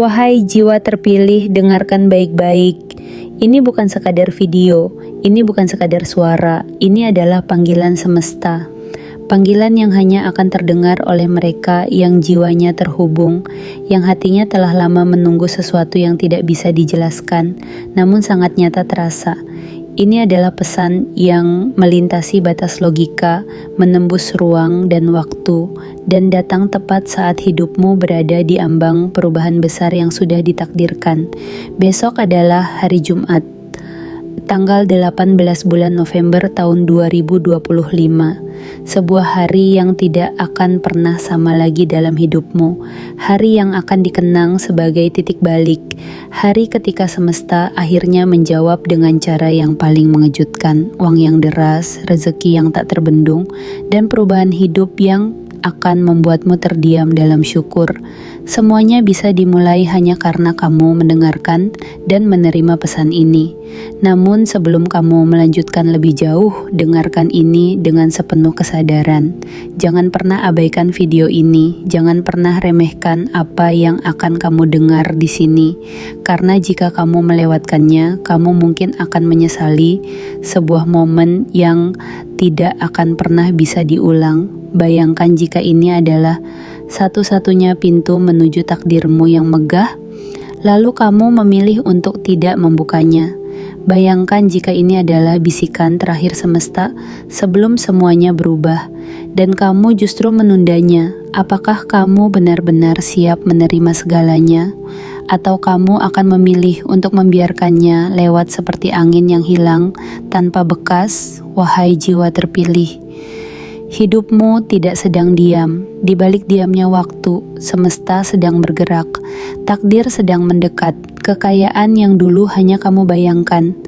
Wahai jiwa terpilih, dengarkan baik-baik. Ini bukan sekadar video, ini bukan sekadar suara, ini adalah panggilan semesta. Panggilan yang hanya akan terdengar oleh mereka yang jiwanya terhubung, yang hatinya telah lama menunggu sesuatu yang tidak bisa dijelaskan, namun sangat nyata terasa. Ini adalah pesan yang melintasi batas logika, menembus ruang dan waktu, dan datang tepat saat hidupmu berada di ambang perubahan besar yang sudah ditakdirkan. Besok adalah hari Jumat, tanggal 18 bulan November tahun 2025. Sebuah hari yang tidak akan pernah sama lagi dalam hidupmu. Hari yang akan dikenang sebagai titik balik. Hari ketika semesta akhirnya menjawab dengan cara yang paling mengejutkan. Uang yang deras, rezeki yang tak terbendung, dan perubahan hidup yang akan membuatmu terdiam dalam syukur. Semuanya bisa dimulai hanya karena kamu mendengarkan dan menerima pesan ini. Namun sebelum kamu melanjutkan lebih jauh, dengarkan ini dengan sepenuh kesadaran. Jangan pernah abaikan video ini, jangan pernah remehkan apa yang akan kamu dengar di sini. Karena jika kamu melewatkannya, kamu mungkin akan menyesali sebuah momen yang tidak akan pernah bisa diulang. Bayangkan jika ini adalah satu-satunya pintu menuju takdirmu yang megah, lalu kamu memilih untuk tidak membukanya. Bayangkan jika ini adalah bisikan terakhir semesta sebelum semuanya berubah, dan kamu justru menundanya. Apakah kamu benar-benar siap menerima segalanya? Atau kamu akan memilih untuk membiarkannya lewat seperti angin yang hilang tanpa bekas? Wahai jiwa terpilih, hidupmu tidak sedang diam. Di balik diamnya waktu, semesta sedang bergerak. Takdir sedang mendekat. Kekayaan yang dulu hanya kamu bayangkan,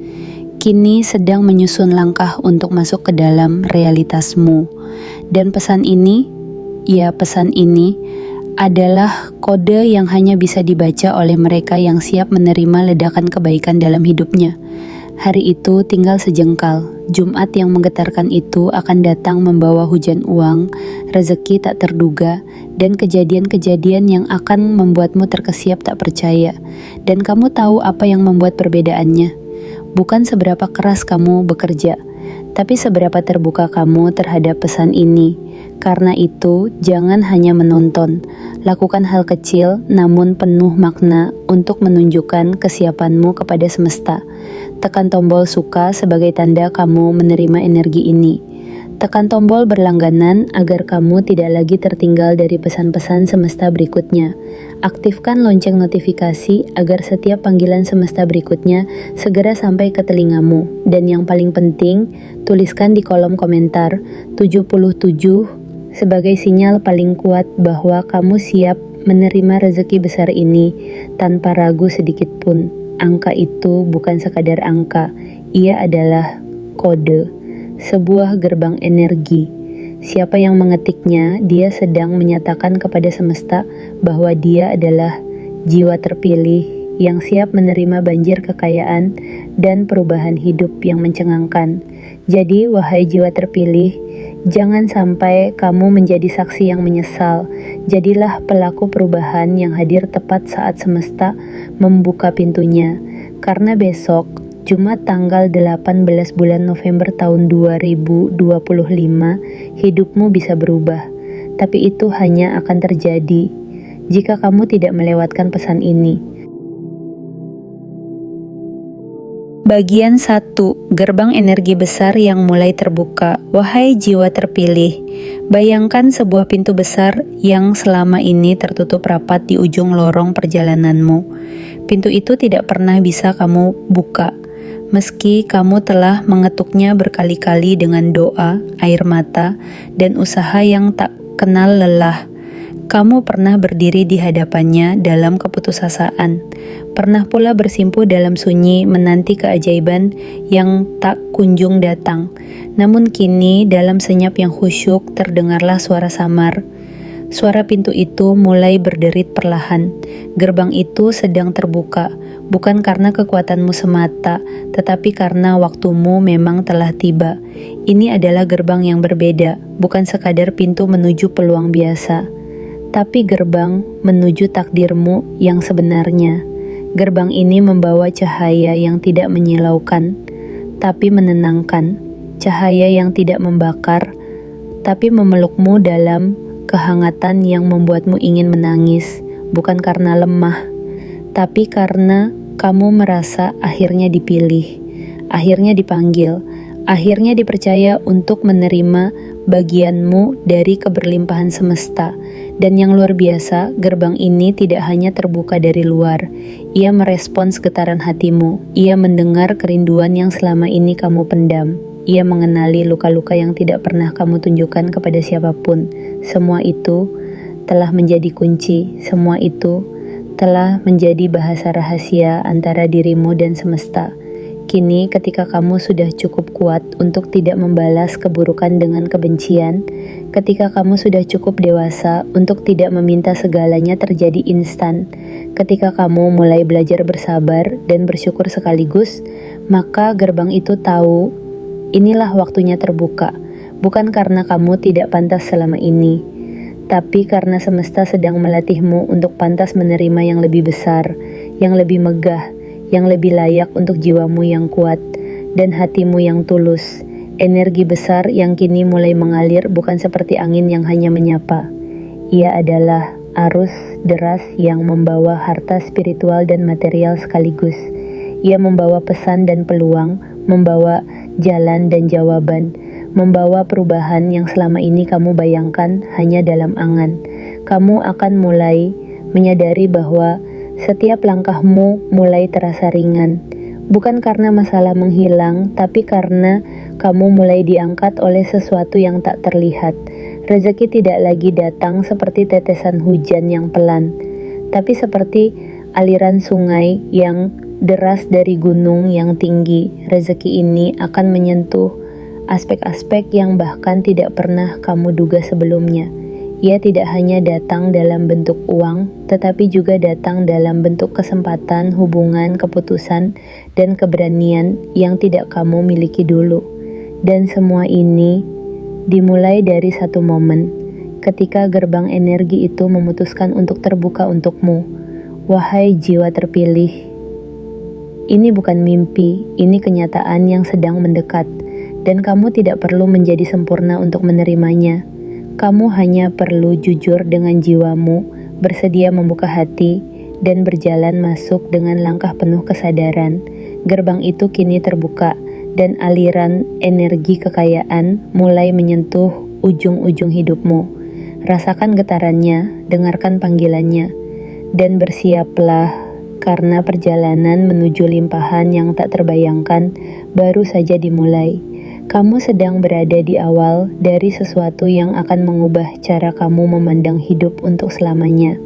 kini sedang menyusun langkah untuk masuk ke dalam realitasmu. Dan pesan ini adalah kode yang hanya bisa dibaca oleh mereka yang siap menerima ledakan kebaikan dalam hidupnya. Hari itu tinggal sejengkal. Jumat yang menggetarkan itu akan datang membawa hujan uang, rezeki tak terduga, dan kejadian-kejadian yang akan membuatmu terkesiap tak percaya. Dan kamu tahu apa yang membuat perbedaannya? Bukan seberapa keras kamu bekerja, tapi seberapa terbuka kamu terhadap pesan ini. Karena itu, jangan hanya menonton. Lakukan hal kecil namun penuh makna untuk menunjukkan kesiapanmu kepada semesta. Tekan tombol suka sebagai tanda kamu menerima energi ini. Tekan tombol berlangganan agar kamu tidak lagi tertinggal dari pesan-pesan semesta berikutnya. Aktifkan lonceng notifikasi agar setiap panggilan semesta berikutnya segera sampai ke telingamu. Dan yang paling penting, tuliskan di kolom komentar 77 sebagai sinyal paling kuat bahwa kamu siap menerima rezeki besar ini tanpa ragu sedikit pun. Angka itu bukan sekadar angka, ia adalah kode, sebuah gerbang energi. Siapa yang mengetiknya, dia sedang menyatakan kepada semesta bahwa dia adalah jiwa terpilih yang siap menerima banjir kekayaan dan perubahan hidup yang mencengangkan. Jadi, wahai jiwa terpilih, jangan sampai kamu menjadi saksi yang menyesal. Jadilah pelaku perubahan yang hadir tepat saat semesta membuka pintunya. Karena besok, Jumat tanggal 18 bulan November tahun 2025, hidupmu bisa berubah. Tapi itu hanya akan terjadi jika kamu tidak melewatkan pesan ini. Bagian 1. Gerbang energi besar yang mulai terbuka. Wahai jiwa terpilih, bayangkan sebuah pintu besar yang selama ini tertutup rapat di ujung lorong perjalananmu. Pintu itu tidak pernah bisa kamu buka, meski kamu telah mengetuknya berkali-kali dengan doa, air mata, dan usaha yang tak kenal lelah. Kamu pernah berdiri di hadapannya dalam keputusasaan, pernah pula bersimpuh dalam sunyi menanti keajaiban yang tak kunjung datang. Namun kini dalam senyap yang khusyuk terdengarlah suara samar. Suara pintu itu mulai berderit perlahan. Gerbang itu sedang terbuka, bukan karena kekuatanmu semata, tetapi karena waktumu memang telah tiba. Ini adalah gerbang yang berbeda, bukan sekadar pintu menuju peluang biasa, tapi gerbang menuju takdirmu yang sebenarnya. Gerbang ini membawa cahaya yang tidak menyilaukan, tapi menenangkan, cahaya yang tidak membakar, tapi memelukmu dalam kehangatan yang membuatmu ingin menangis, bukan karena lemah, tapi karena kamu merasa akhirnya dipilih, akhirnya dipanggil, akhirnya dipercaya untuk menerima bagianmu dari keberlimpahan semesta. Dan yang luar biasa, gerbang ini tidak hanya terbuka dari luar. Ia merespons getaran hatimu. Ia mendengar kerinduan yang selama ini kamu pendam. Ia mengenali luka-luka yang tidak pernah kamu tunjukkan kepada siapapun. Semua itu telah menjadi kunci. Semua itu telah menjadi bahasa rahasia antara dirimu dan semesta. Kini ketika kamu sudah cukup kuat untuk tidak membalas keburukan dengan kebencian, ketika kamu sudah cukup dewasa untuk tidak meminta segalanya terjadi instan, ketika kamu mulai belajar bersabar dan bersyukur sekaligus, maka gerbang itu tahu inilah waktunya terbuka, bukan karena kamu tidak pantas selama ini, tapi karena semesta sedang melatihmu untuk pantas menerima yang lebih besar, yang lebih megah, yang lebih layak untuk jiwamu yang kuat dan hatimu yang tulus. Energi besar yang kini mulai mengalir bukan seperti angin yang hanya menyapa. Ia adalah arus deras yang membawa harta spiritual dan material sekaligus. Ia membawa pesan dan peluang, membawa jalan dan jawaban, membawa perubahan yang selama ini kamu bayangkan hanya dalam angan. Kamu akan mulai menyadari bahwa setiap langkahmu mulai terasa ringan, bukan karena masalah menghilang, tapi karena kamu mulai diangkat oleh sesuatu yang tak terlihat. Rezeki tidak lagi datang seperti tetesan hujan yang pelan, tapi seperti aliran sungai yang deras dari gunung yang tinggi. Rezeki ini akan menyentuh aspek-aspek yang bahkan tidak pernah kamu duga sebelumnya. Ia tidak hanya datang dalam bentuk uang, tetapi juga datang dalam bentuk kesempatan, hubungan, keputusan, dan keberanian yang tidak kamu miliki dulu. Dan semua ini dimulai dari satu momen, ketika gerbang energi itu memutuskan untuk terbuka untukmu. Wahai jiwa terpilih, ini bukan mimpi, ini kenyataan yang sedang mendekat, dan kamu tidak perlu menjadi sempurna untuk menerimanya. Kamu hanya perlu jujur dengan jiwamu, bersedia membuka hati, dan berjalan masuk dengan langkah penuh kesadaran. Gerbang itu kini terbuka, dan aliran energi kekayaan mulai menyentuh ujung-ujung hidupmu. Rasakan getarannya, dengarkan panggilannya, dan bersiaplah karena perjalanan menuju limpahan yang tak terbayangkan baru saja dimulai. Kamu sedang berada di awal dari sesuatu yang akan mengubah cara kamu memandang hidup untuk selamanya.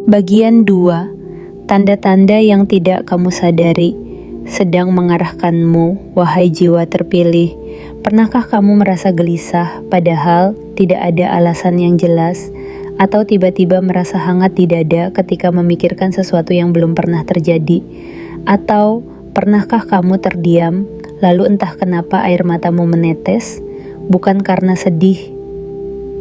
Bagian 2. Tanda-tanda yang tidak kamu sadari sedang mengarahkanmu, wahai jiwa terpilih. Pernahkah kamu merasa gelisah padahal tidak ada alasan yang jelas, atau tiba-tiba merasa hangat di dada ketika memikirkan sesuatu yang belum pernah terjadi? Atau pernahkah kamu terdiam, lalu entah kenapa air matamu menetes, bukan karena sedih,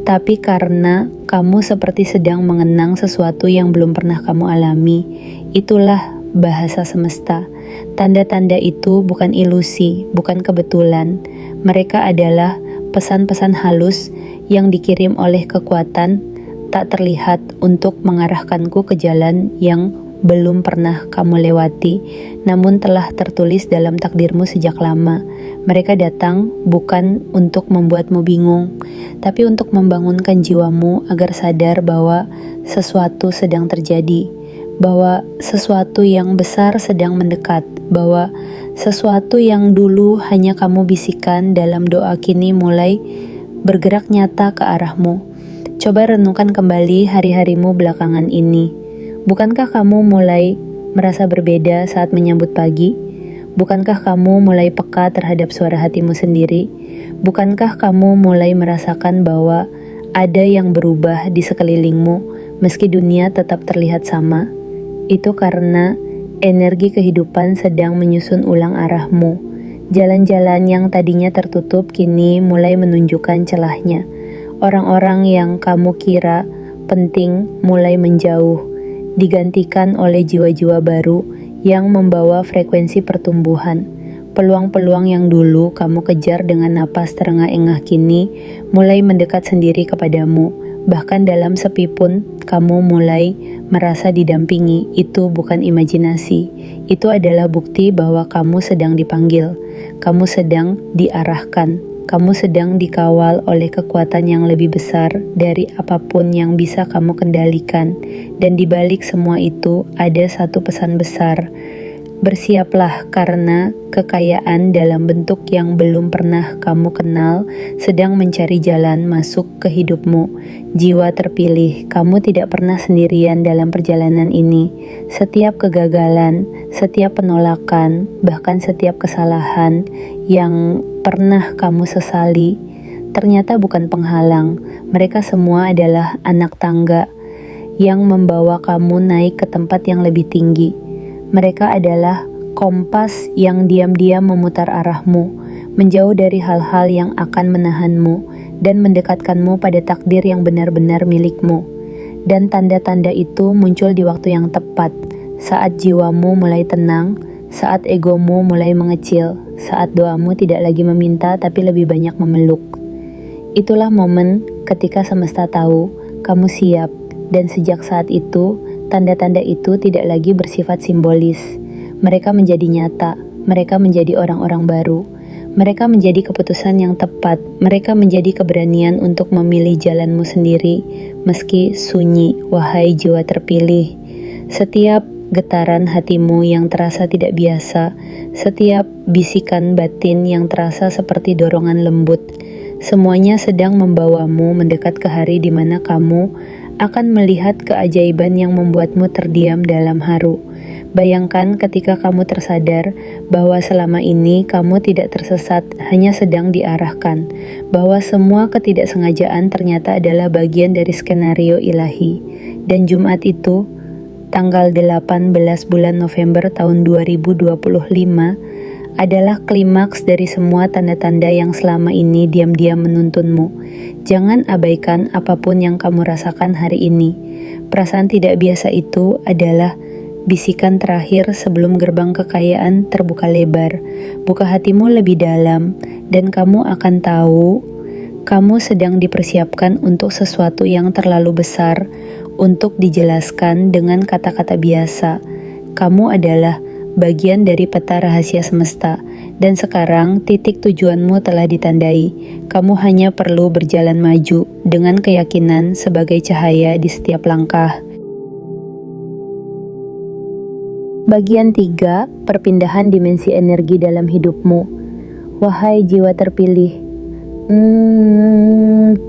tapi karena kamu seperti sedang mengenang sesuatu yang belum pernah kamu alami. Itulah bahasa semesta. Tanda-tanda itu bukan ilusi, bukan kebetulan. Mereka adalah pesan-pesan halus yang dikirim oleh kekuatan tak terlihat untuk mengarahkanku ke jalan yang belum pernah kamu lewati, namun telah tertulis dalam takdirmu sejak lama. Mereka datang bukan untuk membuatmu bingung, tapi untuk membangunkan jiwamu agar sadar bahwa sesuatu sedang terjadi, bahwa sesuatu yang besar sedang mendekat, bahwa sesuatu yang dulu hanya kamu bisikan dalam doa kini mulai bergerak nyata ke arahmu. Coba renungkan kembali hari-harimu belakangan ini. Bukankah kamu mulai merasa berbeda saat menyambut pagi? Bukankah kamu mulai peka terhadap suara hatimu sendiri? Bukankah kamu mulai merasakan bahwa ada yang berubah di sekelilingmu meski dunia tetap terlihat sama? Itu karena energi kehidupan sedang menyusun ulang arahmu. Jalan-jalan yang tadinya tertutup kini mulai menunjukkan celahnya. Orang-orang yang kamu kira penting mulai menjauh, digantikan oleh jiwa-jiwa baru yang membawa frekuensi pertumbuhan. Peluang-peluang yang dulu kamu kejar dengan napas terengah-engah kini mulai mendekat sendiri kepadamu. Bahkan dalam sepi pun kamu mulai merasa didampingi. Itu bukan imajinasi. Itu adalah bukti bahwa kamu sedang dipanggil. Kamu sedang diarahkan. Kamu sedang dikawal oleh kekuatan yang lebih besar dari apapun yang bisa kamu kendalikan. Dan di balik semua itu ada satu pesan besar. Bersiaplah karena kekayaan dalam bentuk yang belum pernah kamu kenal sedang mencari jalan masuk ke hidupmu. Jiwa terpilih, kamu tidak pernah sendirian dalam perjalanan ini. Setiap kegagalan, setiap penolakan, bahkan setiap kesalahan yang pernah kamu sesali, ternyata bukan penghalang. Mereka semua adalah anak tangga yang membawa kamu naik ke tempat yang lebih tinggi. Mereka adalah kompas yang diam-diam memutar arahmu, menjauh dari hal-hal yang akan menahanmu, dan mendekatkanmu pada takdir yang benar-benar milikmu. Dan tanda-tanda itu muncul di waktu yang tepat, saat jiwamu mulai tenang, saat egomu mulai mengecil, saat doamu tidak lagi meminta tapi lebih banyak memeluk. Itulah momen ketika semesta tahu kamu siap, dan sejak saat itu, tanda-tanda itu tidak lagi bersifat simbolis. Mereka menjadi nyata, mereka menjadi orang-orang baru, mereka menjadi keputusan yang tepat, mereka menjadi keberanian untuk memilih jalanmu sendiri, meski sunyi, wahai jiwa terpilih. Setiap getaran hatimu yang terasa tidak biasa, setiap bisikan batin yang terasa seperti dorongan lembut, semuanya sedang membawamu mendekat ke hari di mana kamu akan melihat keajaiban yang membuatmu terdiam dalam haru. Bayangkan ketika kamu tersadar bahwa selama ini kamu tidak tersesat, hanya sedang diarahkan, bahwa semua ketidaksengajaan ternyata adalah bagian dari skenario ilahi. Dan Jumat itu, tanggal 18 bulan November tahun 2025, adalah klimaks dari semua tanda-tanda yang selama ini diam-diam menuntunmu. Jangan abaikan apapun yang kamu rasakan hari ini. Perasaan tidak biasa itu adalah bisikan terakhir sebelum gerbang kekayaan terbuka lebar. Buka hatimu lebih dalam, dan kamu akan tahu kamu sedang dipersiapkan untuk sesuatu yang terlalu besar untuk dijelaskan dengan kata-kata biasa. Kamu adalah bagian dari peta rahasia semesta, dan sekarang titik tujuanmu telah ditandai. Kamu hanya perlu berjalan maju dengan keyakinan sebagai cahaya di setiap langkah. Bagian 3, perpindahan dimensi energi dalam hidupmu. Wahai jiwa terpilih,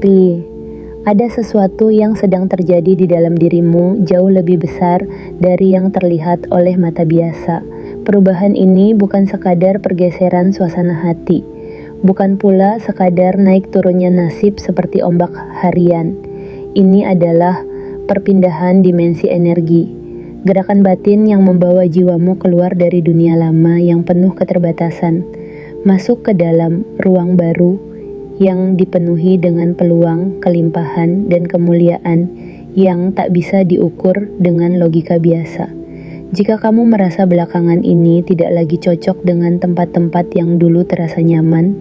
pilih. Ada sesuatu yang sedang terjadi di dalam dirimu jauh lebih besar dari yang terlihat oleh mata biasa. Perubahan ini bukan sekadar pergeseran suasana hati, bukan pula sekadar naik turunnya nasib seperti ombak harian. Ini adalah perpindahan dimensi energi, gerakan batin yang membawa jiwamu keluar dari dunia lama yang penuh keterbatasan, masuk ke dalam ruang baru yang dipenuhi dengan peluang, kelimpahan, dan kemuliaan yang tak bisa diukur dengan logika biasa. Jika kamu merasa belakangan ini tidak lagi cocok dengan tempat-tempat yang dulu terasa nyaman,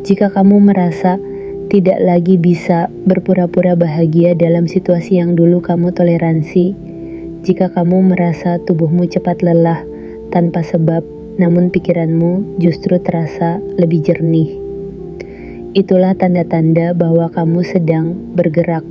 jika kamu merasa tidak lagi bisa berpura-pura bahagia dalam situasi yang dulu kamu toleransi, jika kamu merasa tubuhmu cepat lelah tanpa sebab, namun pikiranmu justru terasa lebih jernih, itulah tanda-tanda bahwa kamu sedang bergerak.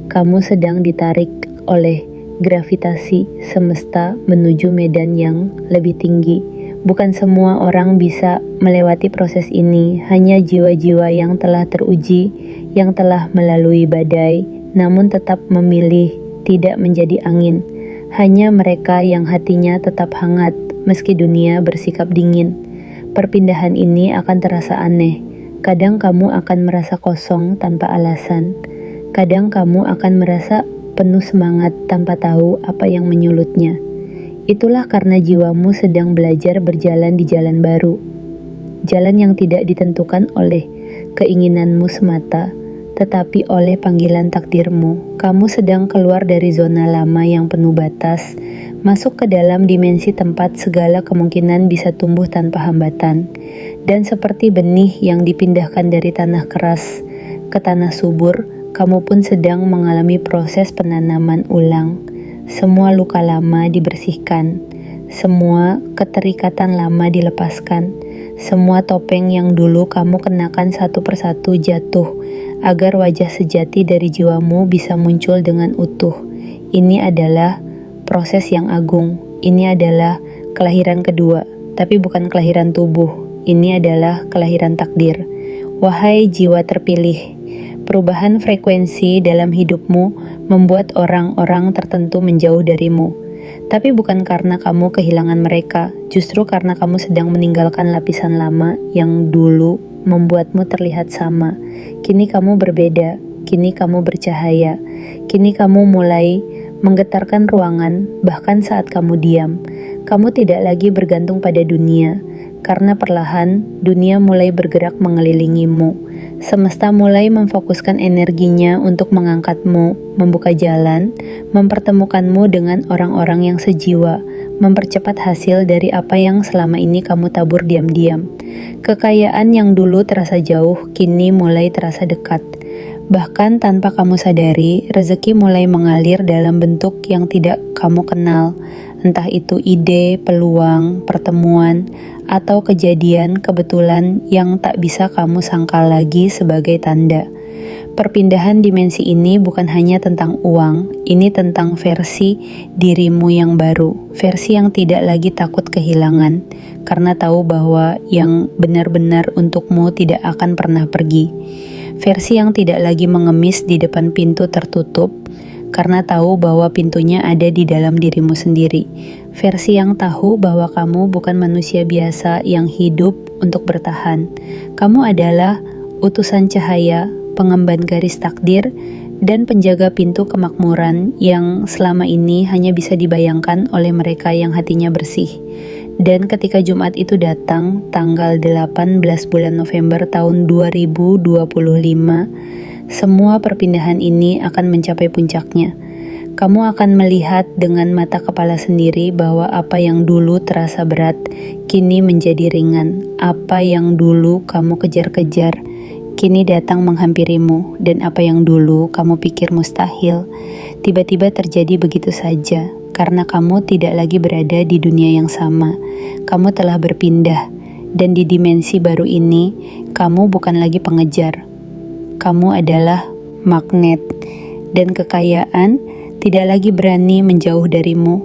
Kamu sedang ditarik oleh gravitasi semesta menuju medan yang lebih tinggi. Bukan semua orang bisa melewati proses ini, hanya jiwa-jiwa yang telah teruji, yang telah melalui badai, namun tetap memilih tidak menjadi angin. Hanya mereka yang hatinya tetap hangat, meski dunia bersikap dingin. Perpindahan ini akan terasa aneh. Kadang kamu akan merasa kosong tanpa alasan. Kadang kamu akan merasa penuh semangat tanpa tahu apa yang menyulutnya. Itulah karena jiwamu sedang belajar berjalan di jalan baru. Jalan yang tidak ditentukan oleh keinginanmu semata, tetapi oleh panggilan takdirmu. Kamu sedang keluar dari zona lama yang penuh batas, masuk ke dalam dimensi tempat segala kemungkinan bisa tumbuh tanpa hambatan. Dan seperti benih yang dipindahkan dari tanah keras ke tanah subur, kamu pun sedang mengalami proses penanaman ulang. Semua luka lama dibersihkan, semua keterikatan lama dilepaskan, semua topeng yang dulu kamu kenakan satu persatu jatuh, agar wajah sejati dari jiwamu bisa muncul dengan utuh. Ini adalah proses yang agung, ini adalah kelahiran kedua, tapi bukan kelahiran tubuh, ini adalah kelahiran takdir. Wahai jiwa terpilih, perubahan frekuensi dalam hidupmu membuat orang-orang tertentu menjauh darimu. Tapi bukan karena kamu kehilangan mereka, justru karena kamu sedang meninggalkan lapisan lama yang dulu membuatmu terlihat sama. Kini kamu berbeda, kini kamu bercahaya, kini kamu mulai menggetarkan ruangan bahkan saat kamu diam. Kamu tidak lagi bergantung pada dunia, karena perlahan dunia mulai bergerak mengelilingimu. Semesta mulai memfokuskan energinya untuk mengangkatmu, membuka jalan, mempertemukanmu dengan orang-orang yang sejiwa, mempercepat hasil dari apa yang selama ini kamu tabur diam-diam. Kekayaan yang dulu terasa jauh, kini mulai terasa dekat. Bahkan tanpa kamu sadari, rezeki mulai mengalir dalam bentuk yang tidak kamu kenal. Entah itu ide, peluang, pertemuan, atau kejadian kebetulan yang tak bisa kamu sangkal lagi sebagai tanda. Perpindahan dimensi ini bukan hanya tentang uang, ini tentang versi dirimu yang baru, versi yang tidak lagi takut kehilangan, karena tahu bahwa yang benar-benar untukmu tidak akan pernah pergi. Versi yang tidak lagi mengemis di depan pintu tertutup, karena tahu bahwa pintunya ada di dalam dirimu sendiri. Versi yang tahu bahwa kamu bukan manusia biasa yang hidup untuk bertahan. Kamu adalah utusan cahaya, pengemban garis takdir, dan penjaga pintu kemakmuran yang selama ini hanya bisa dibayangkan oleh mereka yang hatinya bersih. Dan ketika Jumat itu datang, tanggal 18 bulan November tahun 2025, semua perpindahan ini akan mencapai puncaknya. Kamu akan melihat dengan mata kepala sendiri bahwa apa yang dulu terasa berat, kini menjadi ringan. Apa yang dulu kamu kejar-kejar, kini datang menghampirimu. Dan apa yang dulu kamu pikir mustahil, tiba-tiba terjadi begitu saja. Karena kamu tidak lagi berada di dunia yang sama. Kamu telah berpindah. Dan di dimensi baru ini, kamu bukan lagi pengejar. Kamu adalah magnet, dan kekayaan tidak lagi berani menjauh darimu.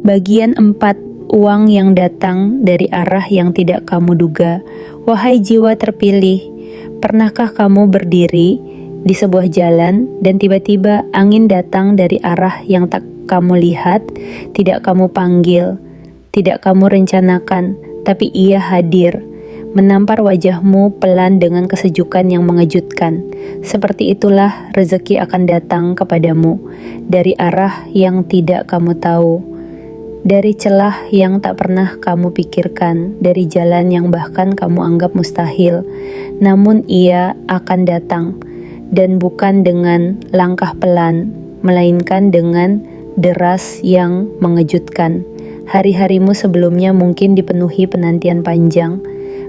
Bagian 4. Uang yang datang dari arah yang tidak kamu duga. Wahai jiwa terpilih, pernahkah kamu berdiri di sebuah jalan dan tiba-tiba angin datang dari arah yang tak kamu lihat, tidak kamu panggil, tidak kamu rencanakan, tapi ia hadir, menampar wajahmu pelan dengan kesejukan yang mengejutkan. Seperti itulah rezeki akan datang kepadamu dari arah yang tidak kamu tahu, dari celah yang tak pernah kamu pikirkan, dari jalan yang bahkan kamu anggap mustahil. Namun ia akan datang, dan bukan dengan langkah pelan, melainkan dengan deras yang mengejutkan. Hari-harimu sebelumnya mungkin dipenuhi penantian panjang.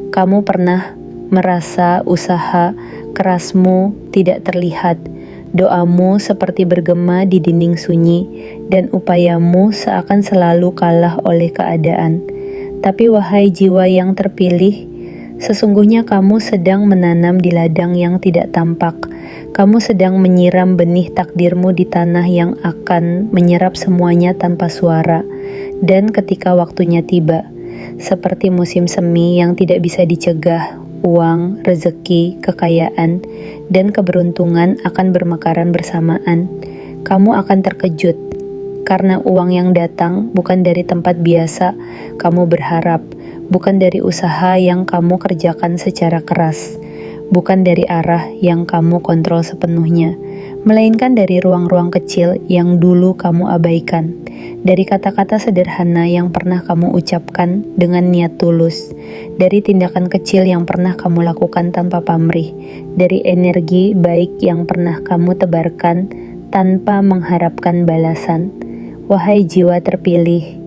Kamu pernah merasa usaha kerasmu tidak terlihat, doamu seperti bergema di dinding sunyi, dan upayamu seakan selalu kalah oleh keadaan. Tapi wahai jiwa yang terpilih, sesungguhnya kamu sedang menanam di ladang yang tidak tampak. Kamu sedang menyiram benih takdirmu di tanah yang akan menyerap semuanya tanpa suara. Dan ketika waktunya tiba, seperti musim semi yang tidak bisa dicegah, uang, rezeki, kekayaan, dan keberuntungan akan bermekaran bersamaan. Kamu akan terkejut, karena uang yang datang bukan dari tempat biasa kamu berharap, bukan dari usaha yang kamu kerjakan secara keras, bukan dari arah yang kamu kontrol sepenuhnya, melainkan dari ruang-ruang kecil yang dulu kamu abaikan, dari kata-kata sederhana yang pernah kamu ucapkan dengan niat tulus, dari tindakan kecil yang pernah kamu lakukan tanpa pamrih, dari energi baik yang pernah kamu tebarkan tanpa mengharapkan balasan. Wahai jiwa terpilih,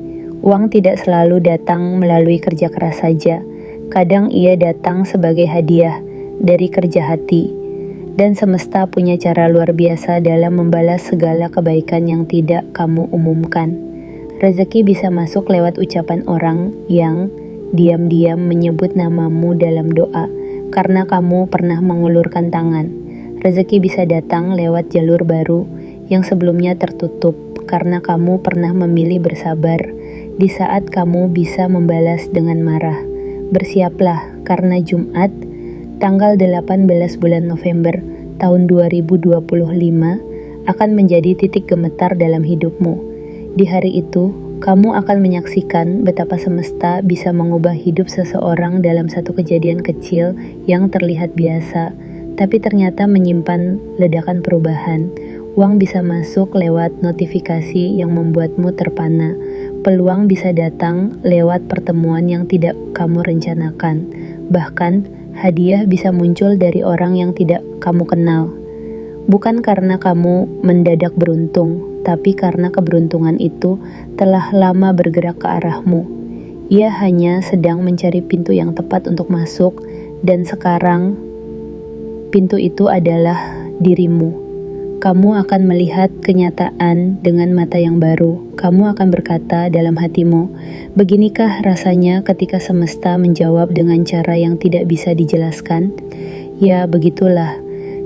uang tidak selalu datang melalui kerja keras saja. Kadang ia datang sebagai hadiah dari kerja hati. Dan semesta punya cara luar biasa dalam membalas segala kebaikan yang tidak kamu umumkan. Rezeki bisa masuk lewat ucapan orang yang diam-diam menyebut namamu dalam doa karena kamu pernah mengulurkan tangan. Rezeki bisa datang lewat jalur baru yang sebelumnya tertutup karena kamu pernah memilih bersabar di saat kamu bisa membalas dengan marah. Bersiaplah karena Jumat tanggal 18 bulan November tahun 2025 akan menjadi titik gemetar dalam hidupmu. Di hari itu, kamu akan menyaksikan betapa semesta bisa mengubah hidup seseorang dalam satu kejadian kecil yang terlihat biasa, tapi ternyata menyimpan ledakan perubahan. Uang bisa masuk lewat notifikasi yang membuatmu terpana. Peluang bisa datang lewat pertemuan yang tidak kamu rencanakan. Bahkan, hadiah bisa muncul dari orang yang tidak kamu kenal. Bukan karena kamu mendadak beruntung, tapi karena keberuntungan itu telah lama bergerak ke arahmu. Ia hanya sedang mencari pintu yang tepat untuk masuk, dan sekarang pintu itu adalah dirimu. Kamu akan melihat kenyataan dengan mata yang baru. Kamu akan berkata dalam hatimu, "Beginikah rasanya ketika semesta menjawab dengan cara yang tidak bisa dijelaskan?" Ya, begitulah.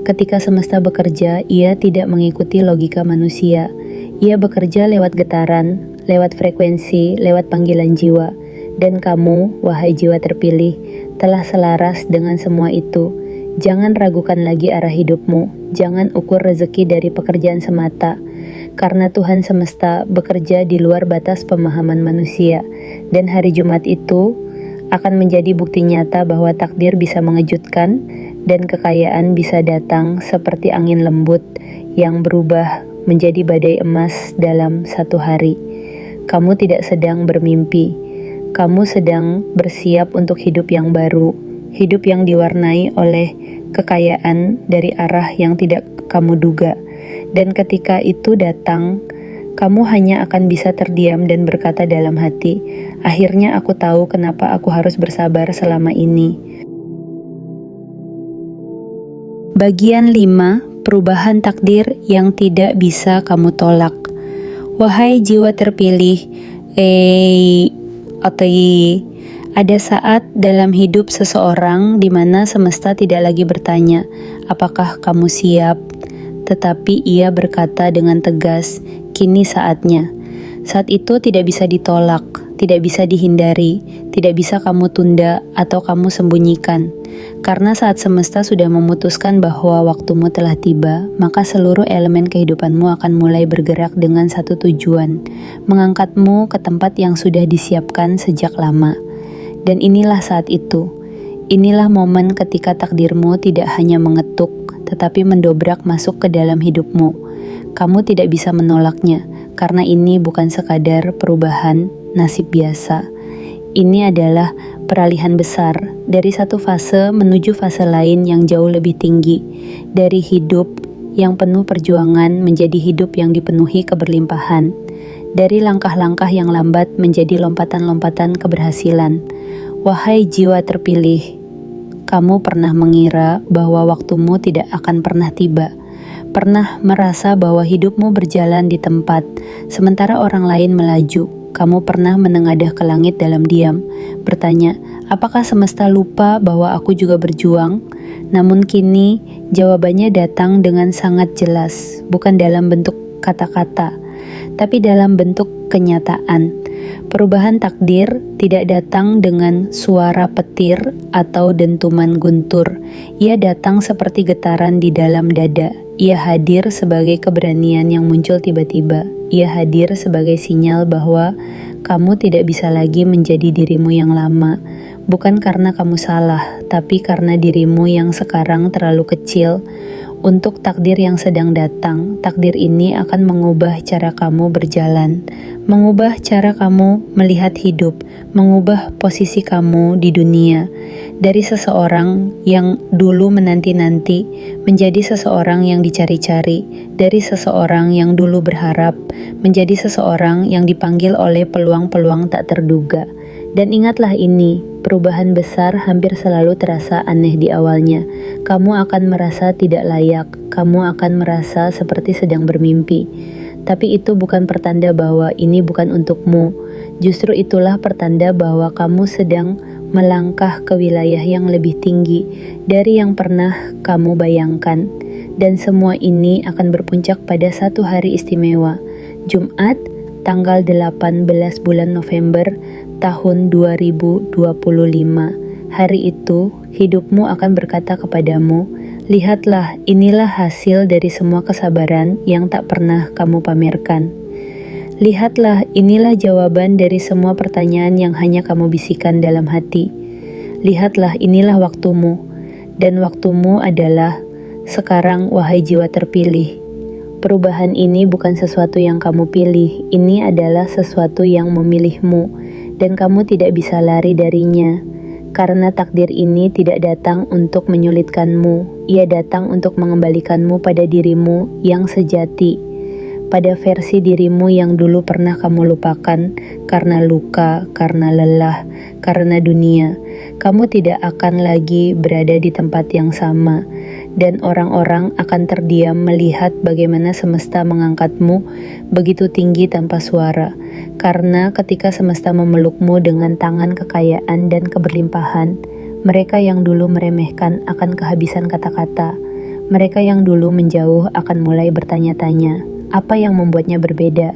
Ketika semesta bekerja, ia tidak mengikuti logika manusia. Ia bekerja lewat getaran, lewat frekuensi, lewat panggilan jiwa. Dan kamu, wahai jiwa terpilih, telah selaras dengan semua itu. Jangan ragukan lagi arah hidupmu. Jangan ukur rezeki dari pekerjaan semata, karena Tuhan semesta bekerja di luar batas pemahaman manusia. Dan hari Jumat itu akan menjadi bukti nyata bahwa takdir bisa mengejutkan dan kekayaan bisa datang seperti angin lembut yang berubah menjadi badai emas dalam satu hari. Kamu tidak sedang bermimpi. Kamu sedang bersiap untuk hidup yang baru. Hidup yang diwarnai oleh kekayaan dari arah yang tidak kamu duga. Dan ketika itu datang, kamu hanya akan bisa terdiam dan berkata dalam hati, "Akhirnya aku tahu kenapa aku harus bersabar selama ini." Bagian 5, perubahan takdir yang tidak bisa kamu tolak. Wahai jiwa terpilih, ada saat dalam hidup seseorang di mana semesta tidak lagi bertanya, "Apakah kamu siap?" Tetapi ia berkata dengan tegas, "Kini saatnya." Saat itu tidak bisa ditolak, tidak bisa dihindari, tidak bisa kamu tunda atau kamu sembunyikan. Karena saat semesta sudah memutuskan bahwa waktumu telah tiba, maka seluruh elemen kehidupanmu akan mulai bergerak dengan satu tujuan, mengangkatmu ke tempat yang sudah disiapkan sejak lama. Dan inilah saat itu. Inilah momen ketika takdirmu tidak hanya mengetuk, tetapi mendobrak masuk ke dalam hidupmu. Kamu tidak bisa menolaknya, karena ini bukan sekadar perubahan nasib biasa. Ini adalah peralihan besar dari satu fase menuju fase lain yang jauh lebih tinggi. Dari hidup yang penuh perjuangan menjadi hidup yang dipenuhi keberlimpahan. Dari langkah-langkah yang lambat menjadi lompatan-lompatan keberhasilan. Wahai jiwa terpilih, kamu pernah mengira bahwa waktumu tidak akan pernah tiba. Pernah merasa bahwa hidupmu berjalan di tempat, sementara orang lain melaju. Kamu pernah menengadah ke langit dalam diam, bertanya, "Apakah semesta lupa bahwa aku juga berjuang?" Namun kini, jawabannya datang dengan sangat jelas, bukan dalam bentuk kata-kata, tapi dalam bentuk kenyataan. Perubahan takdir tidak datang dengan suara petir atau dentuman guntur. Ia datang seperti getaran di dalam dada. Ia hadir sebagai keberanian yang muncul tiba-tiba. Ia hadir sebagai sinyal bahwa kamu tidak bisa lagi menjadi dirimu yang lama. Bukan karena kamu salah, tapi karena dirimu yang sekarang terlalu kecil untuk takdir yang sedang datang. Takdir ini akan mengubah cara kamu berjalan, mengubah cara kamu melihat hidup, mengubah posisi kamu di dunia. Dari seseorang yang dulu menanti-nanti menjadi seseorang yang dicari-cari, dari seseorang yang dulu berharap menjadi seseorang yang dipanggil oleh peluang-peluang tak terduga. Dan ingatlah ini, perubahan besar hampir selalu terasa aneh di awalnya. Kamu akan merasa tidak layak, kamu akan merasa seperti sedang bermimpi. Tapi itu bukan pertanda bahwa ini bukan untukmu. Justru itulah pertanda bahwa kamu sedang melangkah ke wilayah yang lebih tinggi dari yang pernah kamu bayangkan. Dan semua ini akan berpuncak pada satu hari istimewa, Jumat, tanggal 18 bulan November tahun 2025. Hari itu, hidupmu akan berkata kepadamu, lihatlah, inilah hasil dari semua kesabaran yang tak pernah kamu pamerkan. Lihatlah, inilah jawaban dari semua pertanyaan yang hanya kamu bisikan dalam hati. Lihatlah, inilah waktumu. Dan waktumu adalah sekarang, wahai jiwa terpilih. Perubahan ini bukan sesuatu yang kamu pilih, ini adalah sesuatu yang memilihmu, dan kamu tidak bisa lari darinya. Karena takdir ini tidak datang untuk menyulitkanmu, ia datang untuk mengembalikanmu pada dirimu yang sejati, pada versi dirimu yang dulu pernah kamu lupakan karena luka, karena lelah, karena dunia. Kamu tidak akan lagi berada di tempat yang sama, dan orang-orang akan terdiam melihat bagaimana semesta mengangkatmu begitu tinggi tanpa suara. Karena ketika semesta memelukmu dengan tangan kekayaan dan keberlimpahan, mereka yang dulu meremehkan akan kehabisan kata-kata. Mereka yang dulu menjauh akan mulai bertanya-tanya, apa yang membuatnya berbeda?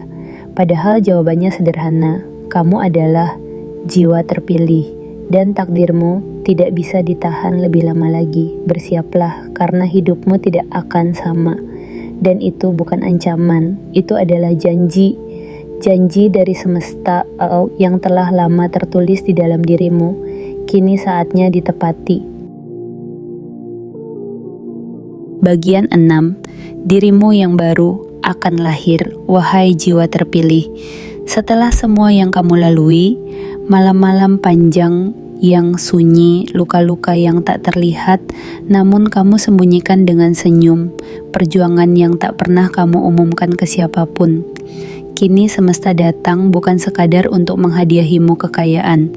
Padahal jawabannya sederhana, kamu adalah jiwa terpilih, dan takdirmu tidak bisa ditahan lebih lama lagi. Bersiaplah, karena hidupmu tidak akan sama. Dan itu bukan ancaman, itu adalah janji. Janji dari semesta yang telah lama tertulis di dalam dirimu. Kini saatnya ditepati. Bagian 6. Dirimu yang baru akan lahir, wahai jiwa terpilih. Setelah semua yang kamu lalui, malam-malam panjang yang sunyi, luka-luka yang tak terlihat, namun kamu sembunyikan dengan senyum, perjuangan yang tak pernah kamu umumkan ke siapapun. Kini semesta datang bukan sekadar untuk menghadiahimu kekayaan,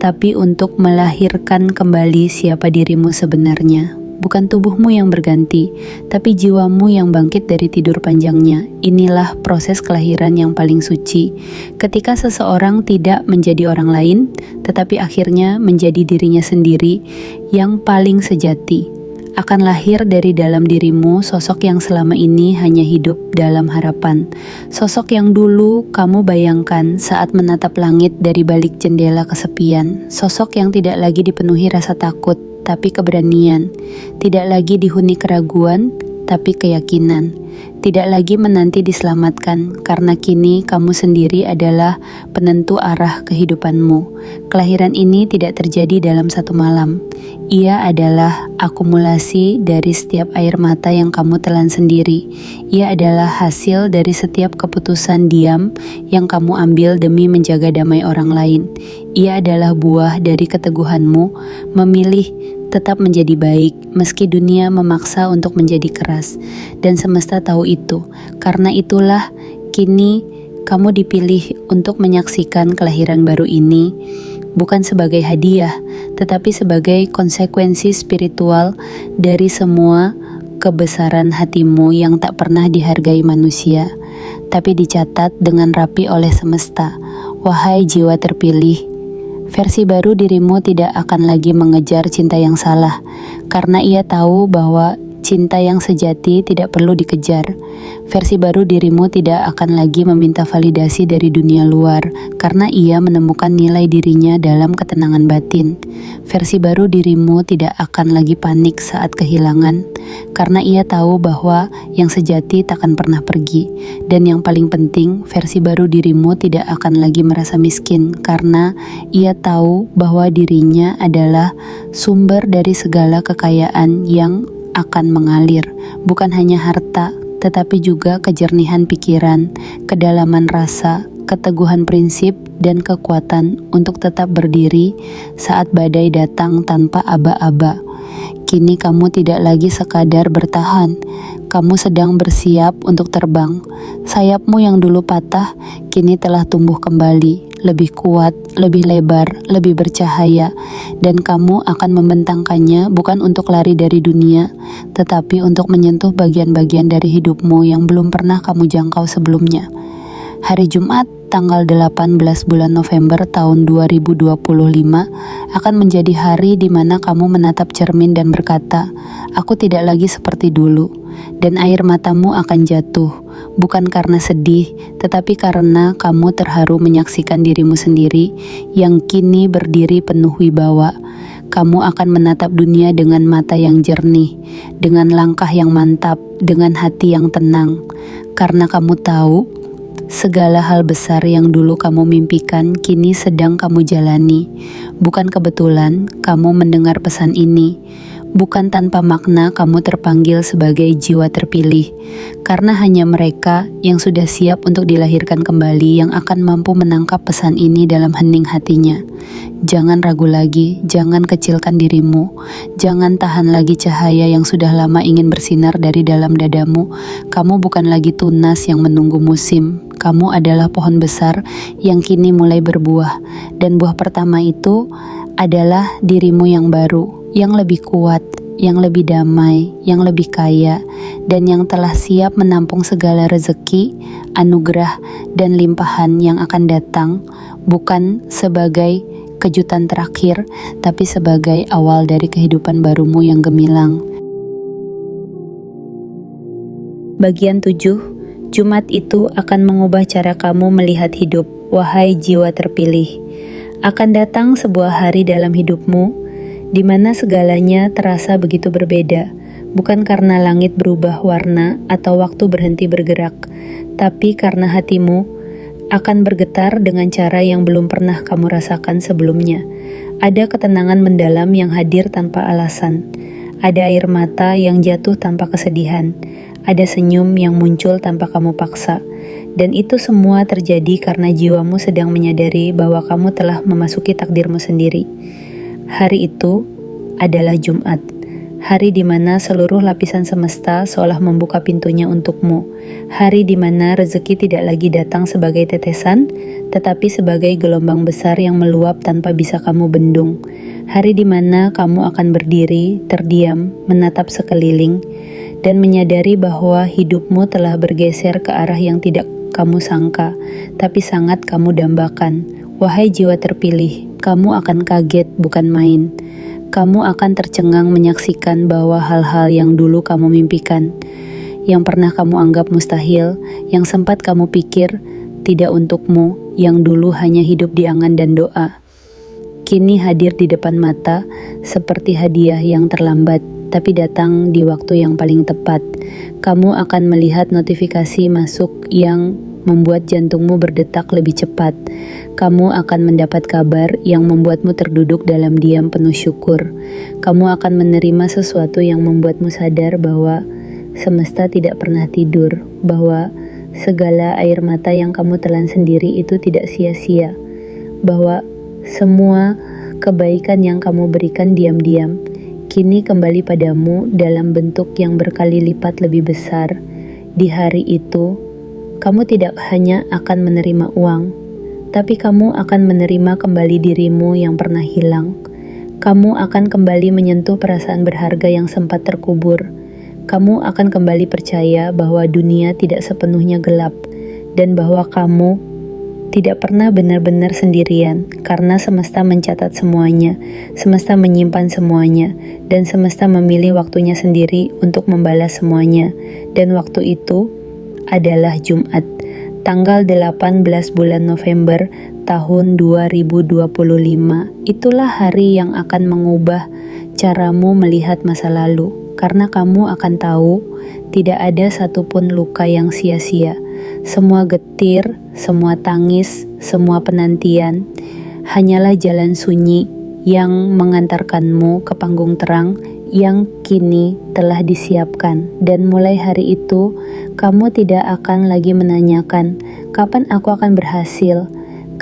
tapi untuk melahirkan kembali siapa dirimu sebenarnya. Bukan tubuhmu yang berganti, tapi jiwamu yang bangkit dari tidur panjangnya. Inilah proses kelahiran yang paling suci. Ketika seseorang tidak menjadi orang lain, tetapi akhirnya menjadi dirinya sendiri yang paling sejati. Akan lahir dari dalam dirimu sosok yang selama ini hanya hidup dalam harapan. Sosok yang dulu kamu bayangkan saat menatap langit dari balik jendela kesepian. Sosok yang tidak lagi dipenuhi rasa takut, tapi keberanian. Tidak lagi dihuni keraguan, tapi keyakinan. Tidak lagi menanti diselamatkan, karena kini kamu sendiri adalah penentu arah kehidupanmu. Kelahiran ini tidak terjadi dalam satu malam. Ia adalah akumulasi dari setiap air mata yang kamu telan sendiri. Ia adalah hasil dari setiap keputusan diam yang kamu ambil demi menjaga damai orang lain. Ia adalah buah dari keteguhanmu memilih tetap menjadi baik meski dunia memaksa untuk menjadi keras. Dan semesta tahu itu. Karena itulah kini kamu dipilih untuk menyaksikan kelahiran baru ini, bukan sebagai hadiah, tetapi sebagai konsekuensi spiritual dari semua kebesaran hatimu yang tak pernah dihargai manusia, tapi dicatat dengan rapi oleh semesta. Wahai jiwa terpilih, versi baru dirimu tidak akan lagi mengejar cinta yang salah, karena ia tahu bahwa cinta yang sejati tidak perlu dikejar. Versi baru dirimu tidak akan lagi meminta validasi dari dunia luar, karena ia menemukan nilai dirinya dalam ketenangan batin. Versi baru dirimu tidak akan lagi panik saat kehilangan, karena ia tahu bahwa yang sejati takkan pernah pergi. Dan yang paling penting, versi baru dirimu tidak akan lagi merasa miskin, karena ia tahu bahwa dirinya adalah sumber dari segala kekayaan yang akan mengalir, bukan hanya harta, tetapi juga kejernihan pikiran, kedalaman rasa, keteguhan prinsip, dan kekuatan untuk tetap berdiri saat badai datang tanpa aba-aba. Kini kamu tidak lagi sekadar bertahan, kamu sedang bersiap untuk terbang. Sayapmu yang dulu patah, kini telah tumbuh kembali, lebih kuat, lebih lebar, lebih bercahaya, dan kamu akan membentangkannya bukan untuk lari dari dunia, tetapi untuk menyentuh bagian-bagian dari hidupmu yang belum pernah kamu jangkau sebelumnya. Hari Jumat, tanggal 18 bulan November tahun 2025 akan menjadi hari di mana kamu menatap cermin dan berkata, "Aku tidak lagi seperti dulu." Dan air matamu akan jatuh, bukan karena sedih, tetapi karena kamu terharu menyaksikan dirimu sendiri yang kini berdiri penuh wibawa. Kamu akan menatap dunia dengan mata yang jernih, dengan langkah yang mantap, dengan hati yang tenang. Karena kamu tahu, segala hal besar yang dulu kamu mimpikan kini sedang kamu jalani. Bukan kebetulan kamu mendengar pesan ini. Bukan tanpa makna kamu terpanggil sebagai jiwa terpilih. Karena hanya mereka yang sudah siap untuk dilahirkan kembali yang akan mampu menangkap pesan ini dalam hening hatinya. Jangan ragu lagi, jangan kecilkan dirimu. Jangan tahan lagi cahaya yang sudah lama ingin bersinar dari dalam dadamu. Kamu bukan lagi tunas yang menunggu musim. Kamu adalah pohon besar yang kini mulai berbuah. Dan buah pertama itu adalah dirimu yang baru, yang lebih kuat, yang lebih damai, yang lebih kaya, dan yang telah siap menampung segala rezeki, anugerah, dan limpahan yang akan datang, bukan sebagai kejutan terakhir, tapi sebagai awal dari kehidupan barumu yang gemilang. Bagian 7. Jumat itu akan mengubah cara kamu melihat hidup, wahai jiwa terpilih. Akan datang sebuah hari dalam hidupmu di mana segalanya terasa begitu berbeda, bukan karena langit berubah warna atau waktu berhenti bergerak, tapi karena hatimu akan bergetar dengan cara yang belum pernah kamu rasakan sebelumnya. Ada ketenangan mendalam yang hadir tanpa alasan. Ada air mata yang jatuh tanpa kesedihan. Ada senyum yang muncul tanpa kamu paksa. Dan itu semua terjadi karena jiwamu sedang menyadari bahwa kamu telah memasuki takdirmu sendiri. Hari itu adalah Jumat. Hari di mana seluruh lapisan semesta seolah membuka pintunya untukmu. Hari di mana rezeki tidak lagi datang sebagai tetesan, tetapi sebagai gelombang besar yang meluap tanpa bisa kamu bendung. Hari di mana kamu akan berdiri, terdiam, menatap sekeliling, dan menyadari bahwa hidupmu telah bergeser ke arah yang tidak kamu sangka, tapi sangat kamu dambakan. Wahai jiwa terpilih, kamu akan kaget bukan main. Kamu akan tercengang menyaksikan bahwa hal-hal yang dulu kamu mimpikan, yang pernah kamu anggap mustahil, yang sempat kamu pikir tidak untukmu, yang dulu hanya hidup di angan dan doa, kini hadir di depan mata seperti hadiah yang terlambat, tapi datang di waktu yang paling tepat. Kamu akan melihat notifikasi masuk yang membuat jantungmu berdetak lebih cepat. Kamu akan mendapat kabar yang membuatmu terduduk dalam diam penuh syukur. Kamu akan menerima sesuatu yang membuatmu sadar bahwa semesta tidak pernah tidur, bahwa segala air mata yang kamu telan sendiri itu tidak sia-sia, bahwa semua kebaikan yang kamu berikan diam-diam kini kembali padamu dalam bentuk yang berkali lipat lebih besar. Di hari itu, kamu tidak hanya akan menerima uang, tapi kamu akan menerima kembali dirimu yang pernah hilang. Kamu akan kembali menyentuh perasaan berharga yang sempat terkubur. Kamu akan kembali percaya bahwa dunia tidak sepenuhnya gelap, dan bahwa kamu tidak pernah benar-benar sendirian, karena semesta mencatat semuanya, semesta menyimpan semuanya, dan semesta memilih waktunya sendiri untuk membalas semuanya. Dan waktu itu adalah Jumat, tanggal 18 bulan November tahun 2025. Itulah hari yang akan mengubah caramu melihat masa lalu, karena kamu akan tahu tidak ada satupun luka yang sia-sia. Semua getir, semua tangis, semua penantian hanyalah jalan sunyi yang mengantarkanmu ke panggung terang yang kini telah disiapkan, dan mulai hari itu kamu tidak akan lagi menanyakan kapan aku akan berhasil,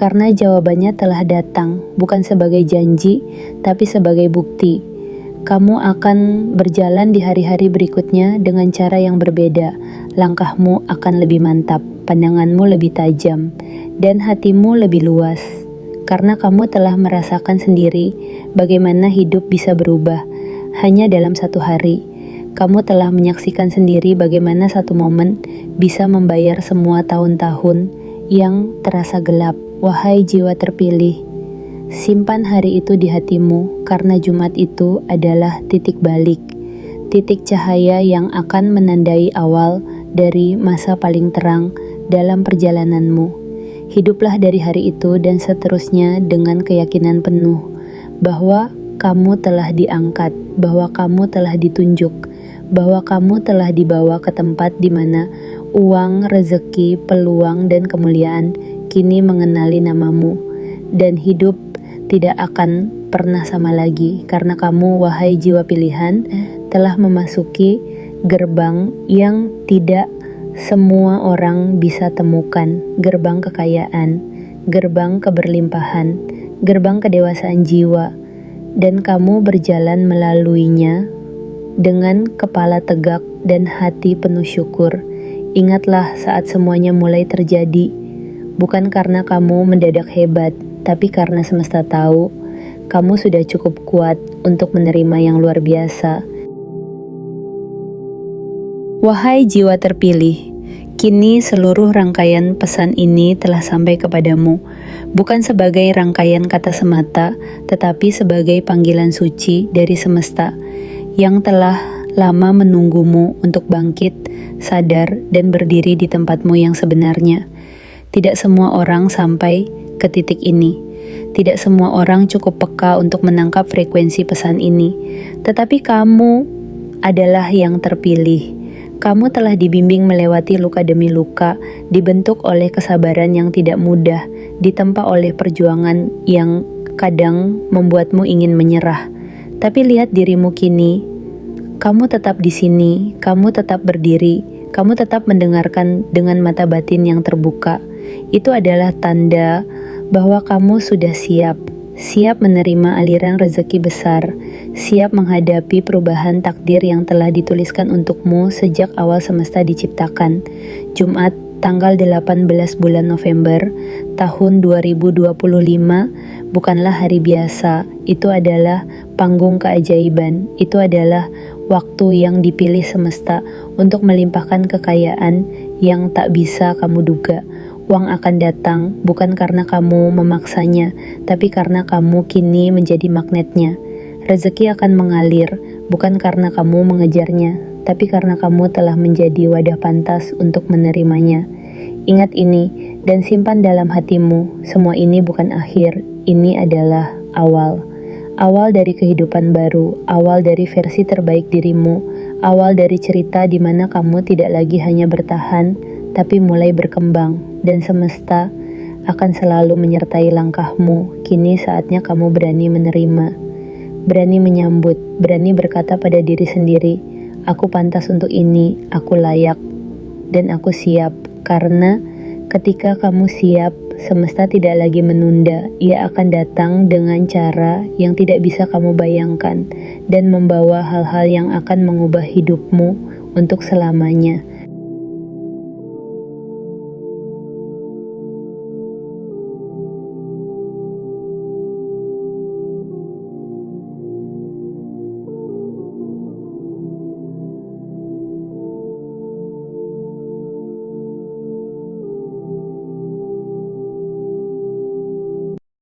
karena jawabannya telah datang, bukan sebagai janji, tapi sebagai bukti. Kamu akan berjalan di hari-hari berikutnya dengan cara yang berbeda. Langkahmu akan lebih mantap, pandanganmu lebih tajam, dan hatimu lebih luas. Karena kamu telah merasakan sendiri bagaimana hidup bisa berubah hanya dalam satu hari. Kamu telah menyaksikan sendiri bagaimana satu momen bisa membayar semua tahun-tahun yang terasa gelap. Wahai jiwa terpilih, simpan hari itu di hatimu, karena Jumat itu adalah titik balik, titik cahaya yang akan menandai awal dari masa paling terang dalam perjalananmu. Hiduplah dari hari itu dan seterusnya dengan keyakinan penuh bahwa kamu telah diangkat, bahwa kamu telah ditunjuk, bahwa kamu telah dibawa ke tempat di mana uang, rezeki, peluang, dan kemuliaan kini mengenali namamu, dan hidup tidak akan pernah sama lagi, karena kamu, wahai jiwa pilihan, telah memasuki gerbang yang tidak semua orang bisa temukan, gerbang kekayaan, gerbang keberlimpahan, gerbang kedewasaan jiwa, dan kamu berjalan melaluinya dengan kepala tegak dan hati penuh syukur. Ingatlah saat semuanya mulai terjadi, bukan karena kamu mendadak hebat, tapi karena semesta tahu kamu sudah cukup kuat untuk menerima yang luar biasa. Wahai jiwa terpilih, kini seluruh rangkaian pesan ini telah sampai kepadamu, bukan sebagai rangkaian kata semata, tetapi sebagai panggilan suci dari semesta yang telah lama menunggumu untuk bangkit, sadar, dan berdiri di tempatmu yang sebenarnya. Tidak semua orang sampai ke titik ini. Tidak semua orang cukup peka untuk menangkap frekuensi pesan ini. Tetapi kamu adalah yang terpilih. Kamu telah dibimbing melewati luka demi luka, dibentuk oleh kesabaran yang tidak mudah, ditempa oleh perjuangan yang kadang membuatmu ingin menyerah. Tapi lihat dirimu kini. Kamu tetap di sini, kamu tetap berdiri, kamu tetap mendengarkan dengan mata batin yang terbuka. Itu adalah tanda bahwa kamu sudah siap menerima aliran rezeki besar, siap menghadapi perubahan takdir yang telah dituliskan untukmu sejak awal semesta diciptakan. Jumat, tanggal 18 bulan November, tahun 2025, bukanlah hari biasa. Itu adalah panggung keajaiban. Itu adalah waktu yang dipilih semesta untuk melimpahkan kekayaan yang tak bisa kamu duga. Uang akan datang bukan karena kamu memaksanya, tapi karena kamu kini menjadi magnetnya. Rezeki akan mengalir bukan karena kamu mengejarnya, tapi karena kamu telah menjadi wadah pantas untuk menerimanya. Ingat ini dan simpan dalam hatimu, semua ini bukan akhir, ini adalah awal. Awal dari kehidupan baru, awal dari versi terbaik dirimu, awal dari cerita di mana kamu tidak lagi hanya bertahan, tapi mulai berkembang, dan semesta akan selalu menyertai langkahmu. Kini saatnya kamu berani menerima, berani menyambut, berani berkata pada diri sendiri, aku pantas untuk ini, aku layak, dan aku siap. Karena ketika kamu siap, semesta tidak lagi menunda. Ia akan datang dengan cara yang tidak bisa kamu bayangkan dan membawa hal-hal yang akan mengubah hidupmu untuk selamanya.